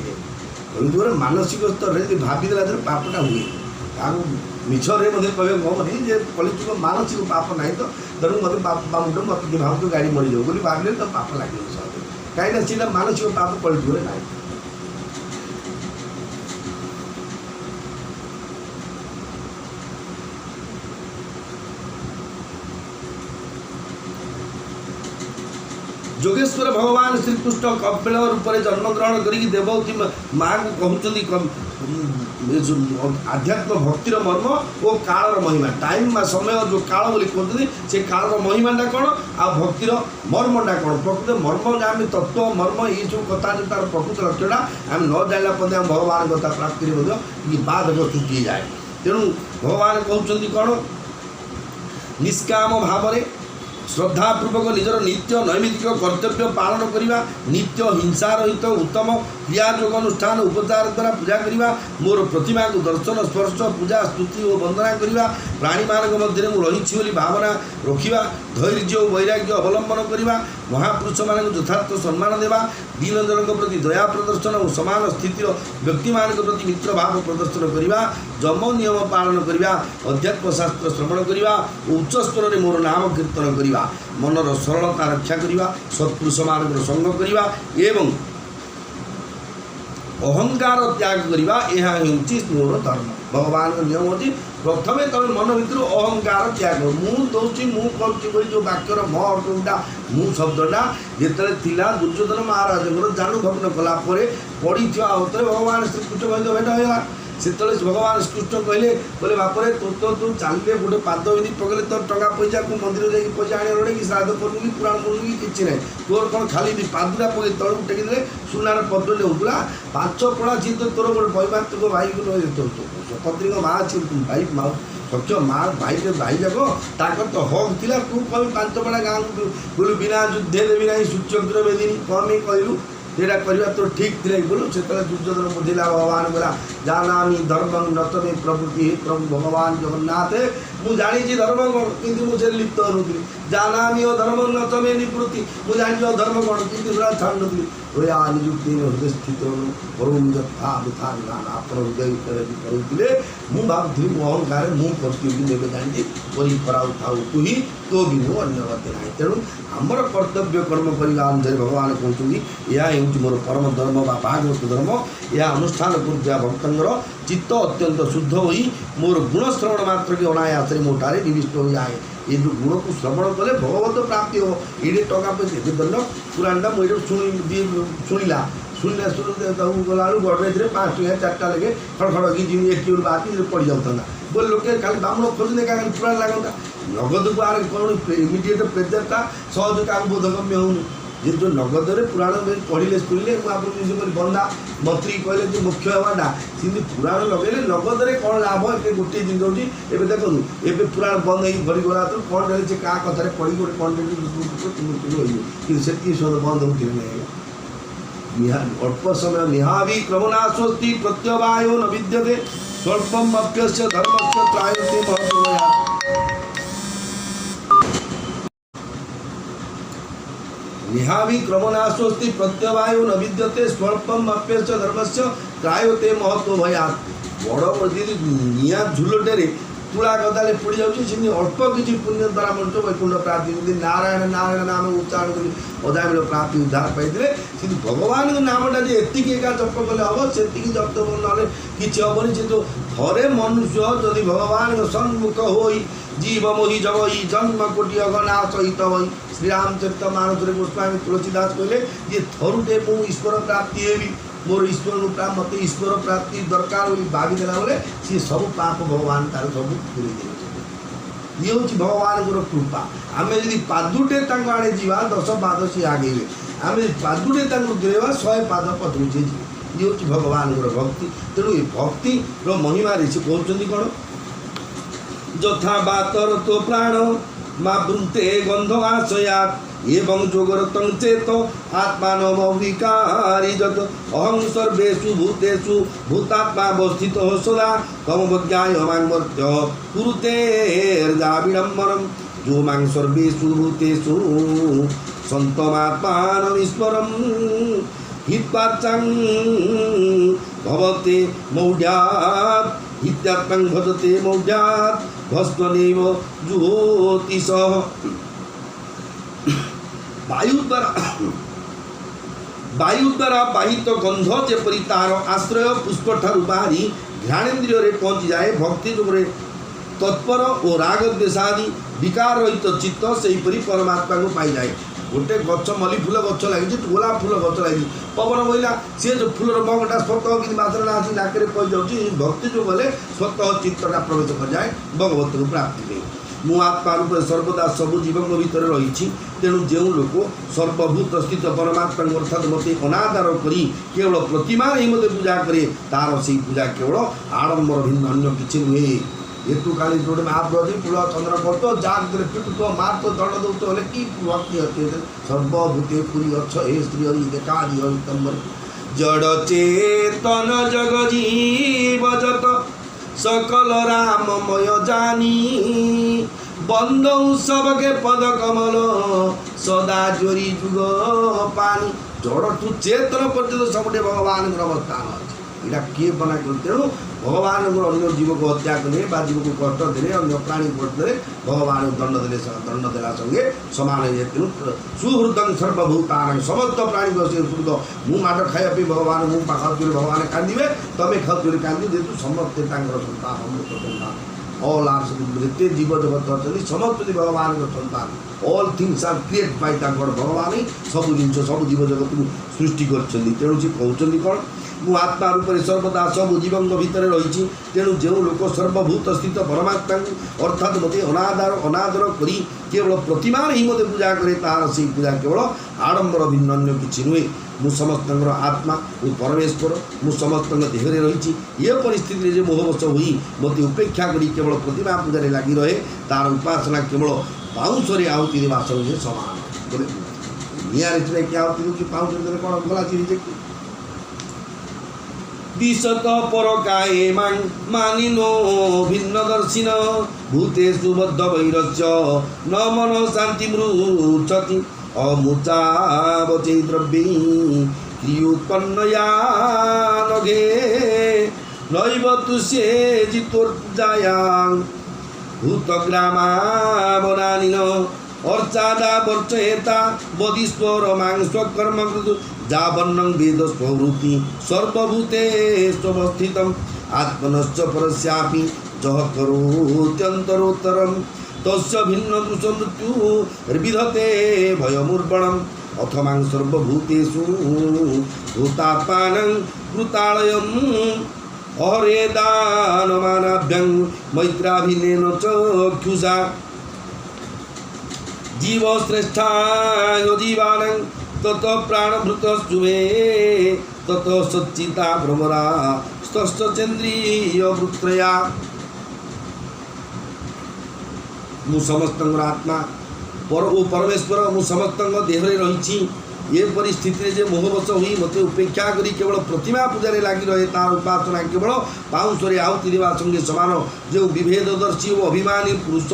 कलिजुगर मानसिक स्तर में भाविदेला पापटा हुए क्या मिछरे मत कहे कहनी जे कलिजुग मानसिक पाप ना तो तेणु मत मुंड मत कि भाव गाड़ी मरीजाऊ बोली भाविले तो पाप लगे सहज कहीं सीटा मानसिक पाप कलिजुगर ना जोगेश्वर भगवान श्रीकृष्ण कपिल रूप में जन्मग्रहण कर देवती माँ को कहते आध्यात्म भक्तिर मर्म और कालर महिमा टाइम समय जो काल बोली कहते से कालर महिमाटा कौन आ भक्तिर मर्मटा कौन प्रकृत मर्म आम तत्व मर्म ये सब कथा जो तार प्रकृत लक्ष्यटा आम न जाना पदे आम भगवान कथा प्राप्ति ये बाधक चुकी जाए तेणु भगवान कहते कौन निष्काम भाव श्रद्धापूर्वक निजर नित्य नैमित्तिक कर्तव्य पालन करने नित्य हिंसा रहित उत्तम क्रियायोग अनुष्ठान उपचार द्वारा पूजा करने मोर प्रतिमा को दर्शन स्पर्श पूजा स्तुति और वंदना करने प्राणी मान मध्य रही भावना रखा धैर्य और वैराग्य अवलंबन करने महापुरुष मान यथार्थ सम्मान देवा दीन जन प्रति दया प्रदर्शन और सामान स्थित व्यक्ति मान प्रति मित्र भाव प्रदर्शन करने जम नियम पालन करने अध्यात्म शास्त्र श्रवण करने उच्च स्तर में मोर नाम कीर्तन करने मनर सरलता रक्षा करने सत्पुरुष मान संग करने एवं अहंकार त्याग करवा यह मोर धर्म भगवान नियम होती प्रथम तुम मन भर अहंकार त्याग मु दौची मु कर जो वाक्यर म अर्था मु शब्दटा जिते दुर्योधन महाराज जानू भग्न कलापर पड़ी अवतरे भगवान श्रीकृष्ण सहित भेट होगा से भगवान श्रीकृष्ण कहले बोले बापरे तू चलिए गोटे पाद विधि पकड़े तो टका पैसा को मंदिर जाकि पैसा आने कि श्राद्ध करू कि पुराण करू कि किसी ना तोर कौन खाली पादुरा पकड़ तलू टेकीदे सुनार पदले होगा 5 पड़ा सी तो तोर गोटे वैमात्रिक भाई को पत्रिक माँ अच्छी भाई माँ सच माँ भाई भाई जाक तो हक थी तू कह 5 पड़ा गाँव बोलू बिना युद्धे देवी ना सूच्यग्र बेदिनी कम कहलू ସେଇଟା କରିବା ତ ଠିକ୍ ଥିଲା ବୋଲୁ ସେତେବେଳେ ଦୁର୍ଯ୍ୟୋଧନ ବୁଝିଲା ଭଗବାନ କହିଲା ଜାନାମି ଧର୍ମଂ ନତମେ ପ୍ରଭୃତି ହେ ପ୍ରଭୁ ଭଗବାନ ଜଗନ୍ନାଥ ମୁଁ ଜାଣିଛି ଧର୍ମ କ'ଣ କିନ୍ତୁ ମୁଁ ସେ ଲିପ୍ତ ହେଉନଥିଲି ଜାନାମି ଓ ଧର୍ମଂ ନତମେ ନିବୃତ୍ତି ମୁଁ ଜାଣିଛି ଧର୍ମ କ'ଣ କିନ୍ତୁ ସେଟା ଛାଡ଼ୁନଥିଲି ଓୟା ନିଯୁକ୍ତି ହୃଦୟ ସ୍ଥିତ କରୁନି ଯଥା ବୃଥା ଜ୍ଞାନ ଆପଣ ହୃଦୟ ଭିତରେ ବି କରୁଥିଲେ ମୁଁ ଭାବୁଥିଲି ମୋ ଅହଙ୍କାର ମୁଁ କରୁଛି କିନ୍ତୁ ଏବେ ଜାଣିଛି କରି କରାଉଥାଉ ତୁ ହିଁ ତୋ ବିନୁ ଅନ୍ୟ ଗତି ନାହିଁ ତେଣୁ ଆମର କର୍ତ୍ତବ୍ୟ କର୍ମ କରିବା ଅନୁସାରେ ଭଗବାନ କହୁଛନ୍ତି ଏହା ହେଉଛି ମୋର ପରମ ଧର୍ମ ବା ଭାଗବତ ଧର୍ମ ଏହା ଅନୁଷ୍ଠାନ କରୁଥିବା ଭକ୍ତଙ୍କର ଚିତ୍ତ ଅତ୍ୟନ୍ତ ଶୁଦ୍ଧ ହୋଇ ମୋର ଗୁଣ ଶ୍ରବଣ ମାତ୍ରକେ ଅନାୟାସରେ ମୋ ଠାରେ ନିବିଷ୍ଟ ହୋଇଯାଏ ଏ ଯେଉଁ ଗୁଣକୁ ଶ୍ରବଣ କଲେ ଭଗବତ ପ୍ରାପ୍ତି ହେବ ଏଇଠି ଟଙ୍କା ପଇସା ଏବେ ଧରିଲ ପୁରାଣଟା ମୁଁ ଏଇଠୁ ଶୁଣିଲା ତାକୁ ଗଲାବେଳକୁ ଗଡ଼ରେଜରେ 5 ଟଙ୍କା 4ଟା ଲେଖେ ଖଡ଼ କି ଯିମିତି ଏଠି ବାହାରି ପଡ଼ିଯାଉଥାନ୍ତା ବୋଲେ ଲୋକେ ଖାଲି ବ୍ରାହ୍ମଣ ଖୋଜୁନି କାହା ପୁରାଣ ଲାଗନ୍ତା ନଗଦକୁ ଆର କ'ଣ ଇମିଡ଼ିଏଟ୍ ପ୍ରେଜରଟା ସହଜ କାହାକୁ ବୋଧଗମ୍ୟ ହେଉନି ଯେହେତୁ ନଗଦରେ ପୁରାଣ ପଢ଼ିଲେ ଶୁଣିଲେ ମୁଁ ଆପଣଙ୍କୁ ନିଜ କରି ବନ୍ଦା ମନ୍ତ୍ରୀ କହିଲେ ଯେ ମୁଖ୍ୟ ହେବାଟା ସେମିତି ପୁରାଣ ଲଗେଇଲେ ନଗଦରେ କ'ଣ ଲାଭ ଏବେ ଗୋଟିଏ ଜିନିଷ ହେଉଛି ଏବେ ଦେଖନ୍ତୁ ଏବେ ପୁରାଣ ବନ୍ଦ ହେଇକି ଘଡ଼ିଗଲା ତ କ'ଣ ରହିଛି କାହା କଥାରେ ପଢ଼ି ଗୋଟେ କ'ଣ ରହିବ କିନ୍ତୁ ସେତିକି ସମୟ ବନ୍ଦ ହେଉଥିଲେ ନାହିଁ ଅଳ୍ପ ସମୟ ନିହାବି କ୍ରମନାଶୋସ୍ତି ପ୍ରତ୍ୟବାୟ ନ ବିଦ୍ୟତେ ସ୍ୱଳ୍ପମ୍ ଅପ୍ୟସ୍ୟ ଧର୍ମସ୍ୟ ତ୍ରାୟତେ ମହତ୍ତ୍ୱୟା निहावी क्रमनाशोस्ति प्रत्यवायो न विद्यते स्वल्पम अप्यस्य धर्मस्य त्रायते महत्व भयात बड़ बड़ी निया झुलटे तुला गदाले पड़ जाऊँगी अल्प किसी पुण्य द्वारा मनुष्य वैकुंठ प्राप्ति नारायण नारायण नाम उच्चारण कर अधा बेल प्राप्ति उद्धार पाई कि भगवान नामटा जे एतिक एका जप कले हम से जप ना कि हेनी से तो थे मनुष्य जदि भगवान सम्मुख हो जीव मोहि जब जन्म कोटि अगना सहित वही श्रीरामचरित मानस गोस्वामी तुलसीदास कहले ये थरुटे मु ईश्वर प्राप्ति हेबी मोर ईश्वर मत ईश्वर प्राप्ति दरकार बोली भागीदेला बेले सी सब पाप भगवान तार सब पूरी दे ये हूँ भगवान कृपा आम जी पादुटे आड़े जा 10 पाद सी आगे आम पादुटे दूरेवा 100 पाद पदू सी जी ये हूँ भगवान भक्ति तेणु ये भक्ति महिमा सी कहते कौन যথা বাতর তো প্রাণ মা বৃন্তে গন্ধ আশয়াত এবং যোগরতং চেত আত্মানম বিকারি যত অহং সর্বেষু ভূতেষু ভূতাত্মা অবস্থিত সদা তমবজ্ঞায় মাংমর্ত্য কুরুতে বিড়ম্বরম जो मां सर्वेषु भूतेषु सन्तमात्मानमीश्वरं हित्वाचं भवते मौढ्यात् हित्यात्मं भजते मौढ्यात् भस्मनेव ज्योतिषः वायु द्वारा बाहित गंध जेपरी तार आश्रय पुष्प ठारू बाहरी घ्राणेन्द्रिय पहुँची जाए भक्ति जोगरे तत्पर और राग द्वेषादि विकार रहित चित्त सेहीपरि परमात्मा को पाई जाए गोटे गच मल्ली फूल गच लगी गोलाप फूल गच लगी पवन बोला सी जो फूलर मगटा स्वतः कि बासना आसी नाकरे पड़ जाऊँगी भक्ति जो गले स्वतः चित्तटा प्रवेश कर जाए भगवत को प्राप्ति नहीं मु आत्मा रूप सर्वदा सबु जीवन भीतर रही तेणु जो लोक सर्वभूत स्थित परमात्मा अर्थात मत अनादर करी केवल प्रतिमा ही मत पूजा करे तार से पूजा केवल आडंबर भिन्न अन्य किसी नुहे एतु काली जोड़े महाप्रभु फूल चंद्र करतो जाग पिटुतो मारतो दंड दौतो हेले कि भक्ति अच्छे सर्वभूते पूरी अच्छ हे श्री हरि देखा दि हरितंबर जड़ चेतन जग जीव जत सकल राममय जानी बंदौ सबके पद कमल सदा जोरी जुग पानी जड़ तु चेतन पर्यंत सबटे भगवान अवस्थान अच्छे इटा किए बना तेणु भगवान अन्य जीव को हत्या कले जीव को कष्ट दे अन्य प्राणी कष्ट दे भगवान दंड दे दंड देला संगे समान है तेणु सुहृदं सर्वभूतान समस्त प्राणी को सुहृद मु माट खाइबा भगवान मु पाखा भगवान कांदे तमें खाऊ कांदी जेतु समस्ते संतान अमृत संतान ऑल आर जिते जीव जगत अच्छे समस्त भगवान संतान all things are create by भगवान ही सब जिन सब जीव जगत को सृष्टि कर तेणु से कहते कौन मु आत्मा रूप से सर्वदा सब जीवन भीतर रही तेणु जो लोक सर्वभूत स्थित परमात्मा अर्थात मत अनादर करी केवल प्रतिमा ही मत पूजा करे तार से पूजा केवल आडंबर भिन्न अन्य किसी नुहे मु समस्त आत्मा मु परमेश्वर मु समस्त देह रही ये परिस्थिति जो मोहवश हुई मत उपेक्षा करी केवल प्रतिमा पूजा लगी रहे तार उपासना केवल बाउंसरे आहुति देवा संगे समान ନିଆଁରେ ଛିଡ଼ାଇକି ଆହୁତି ଦେଉଛି ପାଉଁଶରେ ଦେଲେ କ'ଣ ଗଲା ଚିରି ଦିଶତ ପର କାଏ ମାନିନୋ ଭିନ୍ନ ଦର୍ଶିନ ଭୂତେଷୁ ବଦ୍ଧ ବୈରସ୍ୟ ନ ମନ ଶାନ୍ତି ମୃଚ୍ଛତି ଅମୁଚାବଚୈ ଦ୍ରବ୍ୟୈ କ୍ରିୟୁତ୍ପନ୍ନୟା ନଘେ ନୈବ ତୁଷ୍ୟେ ଜିତୋର୍ଜାୟାଂ ভূতগ্রামাবনানিন অর্চাদা বর্চয়েতা বদিস্বর মাংস্বকর্ম যাবন্নং বেদস্বরূপী সর্বভূতে স্থিতম আত্মনশ্চ পরস্যাপি যহ করোত্যন্তরোত্তরম তস্য ভিন্ন দোষ মৃত্যু বিধতে ভয়মূর্পণম অথমাং সর্বভূতেষু ভূতাত্মানং ভূতালয়ম অরে দানমানাভ্যং মৈত্রাভিনেন চক্ষুষা জীব শ্রেষ্ঠায় জীবানং তত প্রাণভৃতস্তুমে তত সচ্চিতা ভ্রমরা স্তশ্চেন্দ্রিয় বৃত্রয়া ମୁଁ ସମସ୍ତଙ୍କର ଆତ୍ମା ଓ ପରମେଶ୍ୱର ମୁଁ ସମସ୍ତଙ୍କ ଦେହରେ ରହିଛି ଏପରି ସ୍ଥିତିରେ ଯେ ମୋହବଶ ହୋଇ ମୋତେ ଉପେକ୍ଷା କରି କେବଳ ପ୍ରତିମା ପୂଜାରେ ଲାଗି ରହେ ତାର ଉପାସନା କେବଳ ପାଉଁଶରେ ଆହୁତି ଦେବା ସଙ୍ଗେ ସମାନ। ଯେଉଁ ବିଭେଦଦର୍ଶୀ ଓ ଅଭିମାନୀ ପୁରୁଷ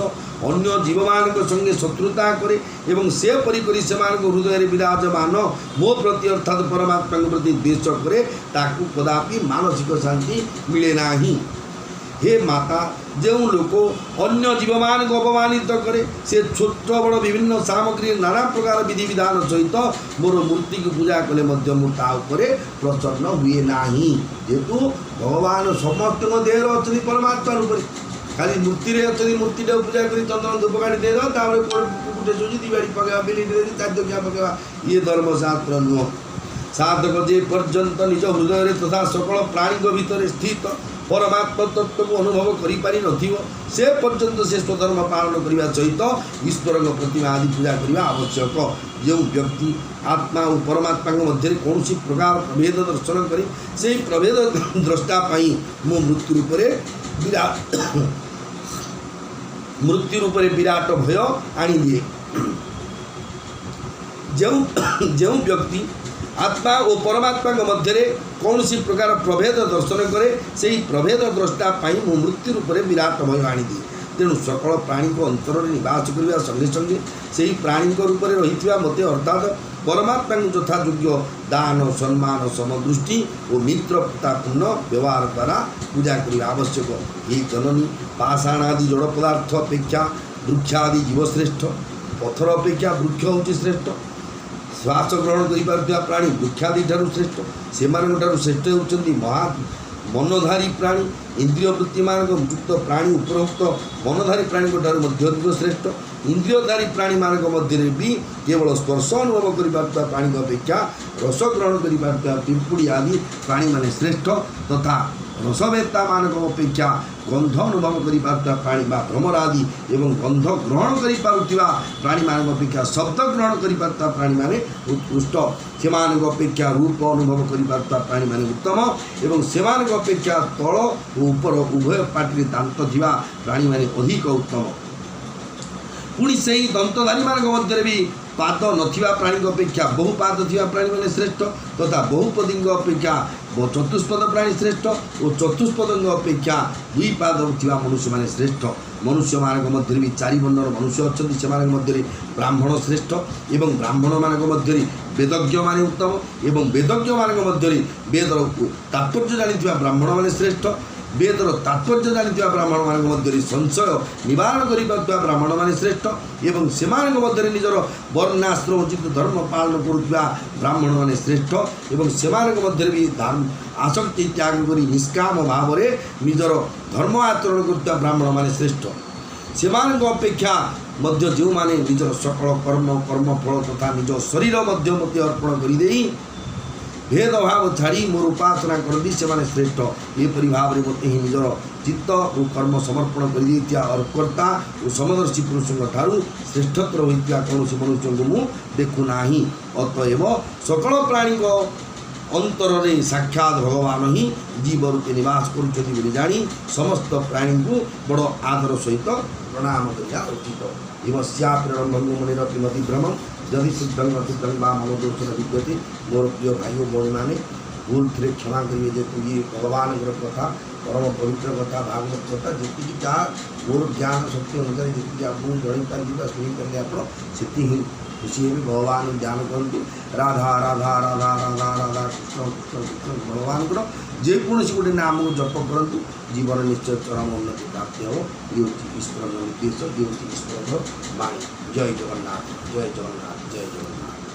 ଅନ୍ୟ ଜୀବମାନଙ୍କ ସଙ୍ଗେ ଶତ୍ରୁତା କରେ ଏବଂ ସେପରି କରି ସେମାନଙ୍କ ହୃଦୟରେ ବିରାଜମାନ ମୋ ପ୍ରତି ଅର୍ଥାତ୍ ପରମାତ୍ମାଙ୍କ ପ୍ରତି ଦ୍ୱେଷ କରେ ତାକୁ କଦାପି ମାନସିକ ଶାନ୍ତି ମିଳେ ନାହିଁ। हे माता जो लोक अन्य जीवମାନଙ୍କୁ अपमानित करे से छोट बड़ विभिन्न सामग्री नाना प्रकार विधि विधान सहित मोर मूर्ति को पूजा कले प्रसन्न हुए नहीं जेहेतु भगवान समस्त देह अच्छी परमात्मा रूप खाली मूर्ति अच्छे मूर्ति पूजा कर चंदन धूपकाठी देदेव गुटे सुझी दिवाड़ी पकेवा बिली चार्या पकेवा ये धर्मशास्त्र नुह। साधक जे पर्यंत निज हृदय तथा सकल प्राणी भितर स्थित परमात्मा तत्व को अनुभव करि नथिबो से पर्यंत से स्वधर्म पालन करने सहित ईश्वर प्रतिमा आदि पूजा करने आवश्यक। जो व्यक्ति आत्मा और परमात्मा मध्य कौन प्रकार प्रभेद दर्शन करी से प्रभेद द्रष्टा मु मृत्यु रूप विराट भय आनी दिए। जो व्यक्ति आत्मा और परमात्मा मध्य कौन प्रकार प्रभेद दर्शन करे से प्रभेद द्रष्टा मु मृत्यु रूप विराट भय आनीदिए। तेणु सकल प्राणी को अंतर निवास करने संगे संगे से प्राणी रूप रही मत अर्थात परमात्मा यथायोग्य दान सम्मान समदृष्टि और मित्रतापूर्ण व्यवहार द्वारा पूजा करने आवश्यक। ये जननी पाषाणादि जड़ पदार्थ अपेक्षा वृक्षादि जीवश्रेष्ठ पथर अपेक्षा वृक्ष हूँ श्रेष्ठ। श्वास ग्रहण कर प्राणी वृक्षादि ठारू श्रेष्ठ से श्रेष्ठ होती महा मनधारी प्राणी इंद्रिय वृत्ति मान युक्त प्राणी उपरोक्त मनधारी प्राणी अधिक श्रेष्ठ। इंद्रियधारी प्राणी मान मध्य भी केवल स्पर्श अनुभव कर प्राणी अपेक्षा रस ग्रहण कर पिंपुड़ी आदि प्राणी माने श्रेष्ठ तथा रसवेत्ता मान अपेक्षा गंध अनुभव कर प्राणी भ्रमर आदि एवं गंध ग्रहण कर प्राणी मान अपेक्षा शब्द ग्रहण कर प्राणी माने उत्कृष्ट। से अपेक्षा रूप अनुभव कर प्राणी माने उत्तम एवं से अपेक्षा तल और ऊपर उभय पार्टी दांत थिबा प्राणी माने अधिक उत्तम। पुणी से ही दंतधारी मान मध्य भी पाद नथिबा प्राणी अपेक्षा बहुपाद थिबा प्राणी माने श्रेष्ठ तथा बहुपदी अपेक्षा चतुष्पद प्राणी श्रेष्ठ और चतुष्पद अपेक्षा दुई पाद थिबा मनुष्य माने श्रेष्ठ। मनुष्य मान मध्य भी चारि वर्णर मनुष्य अच्छा से मध्य ब्राह्मण श्रेष्ठ एवं ब्राह्मण मान मध्य वेदज्ञ माने उत्तम एवं वेदज्ञ मान मध्य वेद तात्पर्य जानी ब्राह्मण माने श्रेष्ठ। वेदर तात्पर्य जानी ब्राह्मण मान मध्य संशय निवारण कर ब्राह्मण माने श्रेष्ठ एवं से मध्य निजर वर्णाश्रम उचित धर्म पालन करुवा ब्राह्मण माने श्रेष्ठ एवं से मध्य भी आसक्ति त्याग कर निष्काम भाव में निजर धर्म आचरण कर ब्राह्मण माने श्रेष्ठ। से अपेक्षा मध्य जो माने निजर सकल कर्मफल तथा निज शरीर मध्य मत अर्पण कर भेदभाव छाड़ी मोर उपासना करती से श्रेष्ठ। एपरी भाव में मत ही निजर चित्त और कर्म समर्पण करकर्ता और समदर्शी पुरुषों ठारू श्रेष्ठतर होता कौन मनुष्य को मुझे देखुना। अतएव सकल प्राणी अंतर में साक्षात भगवान ही जीव रूपे निवास कर जानी समस्त प्राणी को बड़ आदर सहित प्रणाम करा उचित। हिमस्याप्रणम मुनिरपि मति भ्रमं जदि शुद्धं अशुद्धं वा मनोदोषण विद्यते मोर प्रिय भाई और भौणी मैंने भूल थे क्षमा करिए जेतु ये भगवान कथा परम पवित्र कथा भागवत कथा जी जहाँ मोर ज्ञान शक्ति अनुसार जी आपको जन पारे शुणी पारे आप ही खुशी भी भगवान ध्यान करूँ राधा राधा राधा राधा राधा कृष्ण कृष्ण कृष्ण भगवान जेकोसी गोटे नाम को जप करूँ जीवन निश्चय चरम उन्नति प्राप्ति हम ये हूँ ईश्वर निर्देश ये हूँ ईश्वर वाणी जय जगन्नाथ जय जगन्नाथ जय जगन्नाथ।